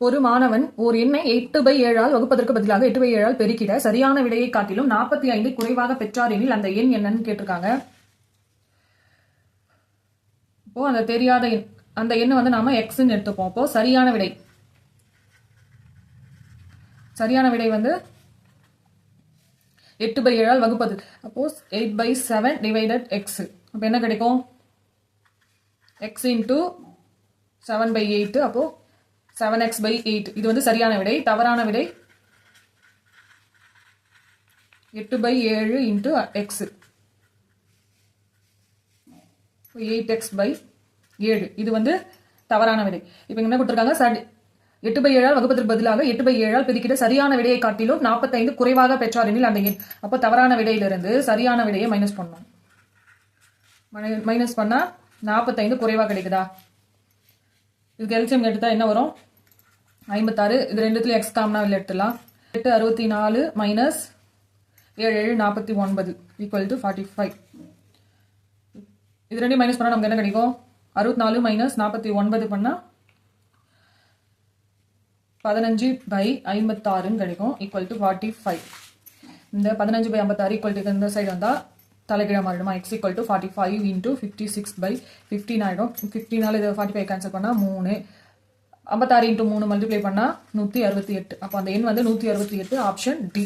ஒரு மாணவன் ஓர் எண்ணை 8/7 ஆல் வகுப்பதற்கு பதிலாக 8/7 ஆல் பெருக்கிட சரியான விடையை காட்டிலும் 45 குறைவாக பெற்றார் எனில் அந்த எண் என்னன்னு கேட்டிருக்காங்க. இப்போ அந்த தெரியாத எண், அந்த எண்ணை வந்து நாம எக்ஸ்ன்னு எடுத்துப்போம். அப்போ சரியான விடை வந்து 8/7 ஆல் வகுப்பது. அப்போ 8/7 டிவைடட் எக்ஸ். அப்போ என்ன கிடைக்கும்? X into 7/8. அப்போ 7x/8. இது வந்து சரியான விடை. தவறான விடை 8/7 இன்டூ எக்ஸ், 8x/7. இது வந்து தவறான விடை. இப்போ என்ன கொடுத்துருக்காங்க? 8/7 ஆல் வகுப்பதற்கு பதிலாக 8/7 ஆல் பெருக்கிட சரியான விடையை காட்டிலும் 45 குறைவாக பெற்றார் எனில் அந்த எண். அப்போ தவறான விடையிலிருந்து சரியான விடையை மைனஸ் பண்ணணும். மைனஸ் பண்ணா 45 குறைவா கிடைக்குதா? இதுக்கு எல்சிஎம் எடுத்தா என்ன வரும்? 56. இது ரெண்டுத்துல எக்ஸ் காமனா வெளில எடுத்துலாம். 8 64 மைனஸ் 7 7 49 ஈக்குவல் டு 45. இது ரெண்டையும் மைனஸ் பண்ணா நமக்கு என்ன கிடைக்கும்? 64 மைனஸ் 49 பண்ணா 15/56 கிடைக்கும், ஈக்குவல் டு 45. இந்த 15/56 ஈக்குவல் டு இந்த சைடு வந்தா தலைகீழ மாறிடுமா? x ஈக்குவல் டு 45 இன்டூ 56/15 ஆயிடும். 15 இது 45 கேன்சல் பண்ணா 3. 56 இன்டூ 3 மல்டிப்ளை பண்ணா 168. அப்போ அந்த எண் வந்து 168, ஆப்ஷன் டி.